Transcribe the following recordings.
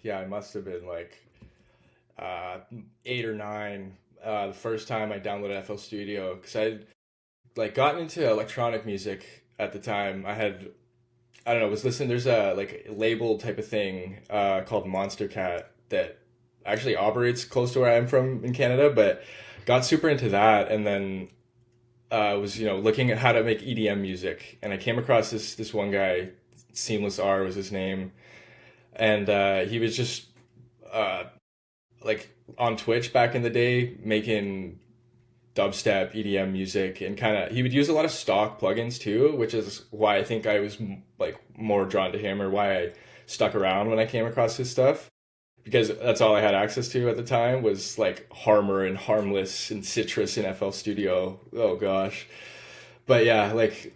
Yeah, I must have been like uh, 8 or 9 the first time I downloaded FL Studio because I'd like gotten into electronic music at the time. I don't know, was listening. There's a like label type of thing called Monster Cat that actually operates close to where I'm from in Canada, but got super into that, and then was looking at how to make EDM music, and I came across this one guy, Seamless R was his name, and he was just uh, like on Twitch back in the day making dubstep EDM music, and kind of he would use a lot of stock plugins too, which is why I think I was like more drawn to him, or why I stuck around when I came across his stuff, because that's all I had access to at the time was like Harmor and Harmless and Citrus in FL Studio. Oh gosh. But yeah, like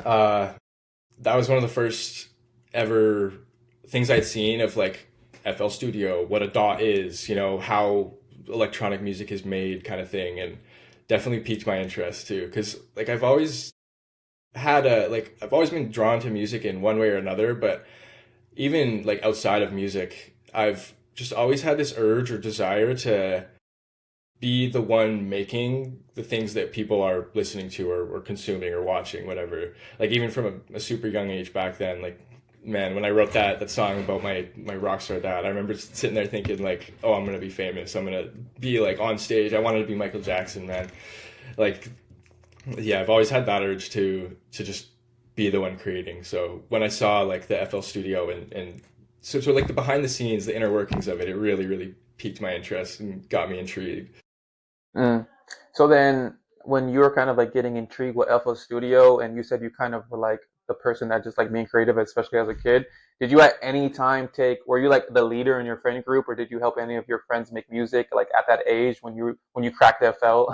uh that was one of the first ever things I'd seen of like FL Studio, what a DAW is, how electronic music is made, kind of thing, and definitely piqued my interest too. Because like I've always been drawn to music in one way or another, but even like outside of music, I've just always had this urge or desire to be the one making the things that people are listening to, or consuming or watching, whatever. Like even from a super young age back then, like man, when I wrote that song about my rock star dad, I remember sitting there thinking like, oh, I'm gonna be famous. I'm gonna be like on stage. I wanted to be Michael Jackson, man. Like yeah, I've always had that urge to just be the one creating. So when I saw like the FL Studio, and so like the behind the scenes, the inner workings of it, it really really piqued my interest and got me intrigued. Mm. So then, when you were kind of like getting intrigued with FL Studio, and you said you kind of were like the person that just like being creative, especially as a kid, did you at any time were you like the leader in your friend group, or did you help any of your friends make music like at that age when you cracked FL?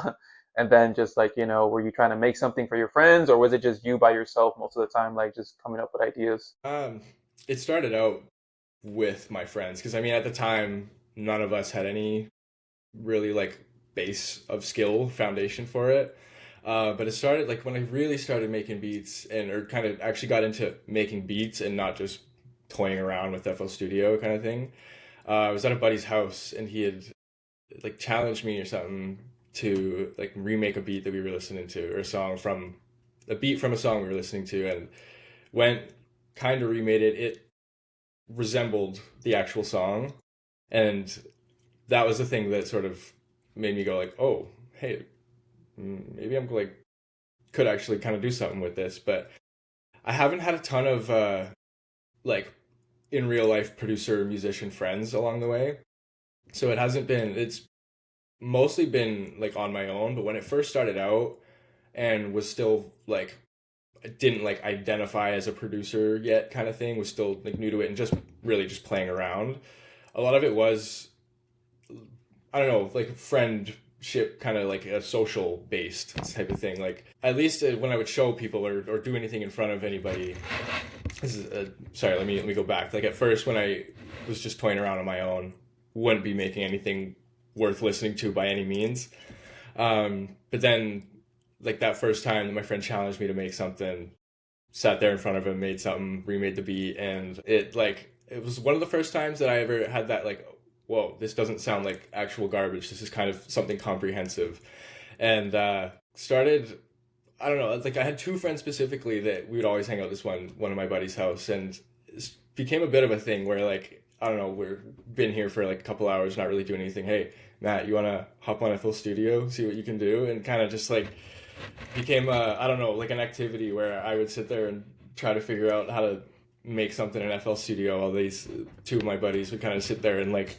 And then just like, were you trying to make something for your friends, or was it just you by yourself most of the time, like just coming up with ideas? Um, it started out with my friends because I mean at the time none of us had any really like base of skill foundation for it. But it started like when I really started making beats, and or kind of actually got into making beats and not just toying around with FL Studio kind of thing. I was at a buddy's house, and he had like challenged me or something to like remake a beat that we were listening to, or a beat from a song we were listening to, and went kind of remade it. It resembled the actual song, and that was the thing that sort of made me go like, oh, hey, maybe I'm like could actually kind of do something with this. But I haven't had a ton of like in real life producer musician friends along the way, so it hasn't been. It's mostly been like on my own. But when it first started out and was still like I didn't like identify as a producer yet, kind of thing, was still like new to it and just really just playing around. A lot of it was, I don't know, like friendship, kind of like a social based type of thing. Like at least when I would show people, or do anything in front of anybody. This is sorry. Let me go back. Like at first, when I was just toying around on my own, wouldn't be making anything worth listening to by any means. But then, like that first time that my friend challenged me to make something, sat there in front of him, made something, remade the beat, and it was one of the first times that I ever had that like, whoa, this doesn't sound like actual garbage. This is kind of something comprehensive, and started. I don't know. Like I had two friends specifically that we would always hang out this one of my buddy's house, and it became a bit of a thing where like I don't know, we're been here for like a couple hours, not really doing anything. Hey, Matt, you want to hop on FL Studio, see what you can do, and kind of just like became I don't know, like an activity where I would sit there and try to figure out how to make something in FL Studio. All these two of my buddies would kind of sit there and like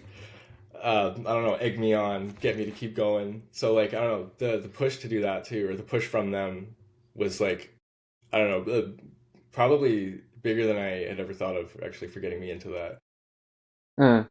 I don't know, egg me on, get me to keep going. So like I don't know, the push to do that too, or the push from them was like I don't know, probably bigger than I had ever thought of, actually, for getting me into that.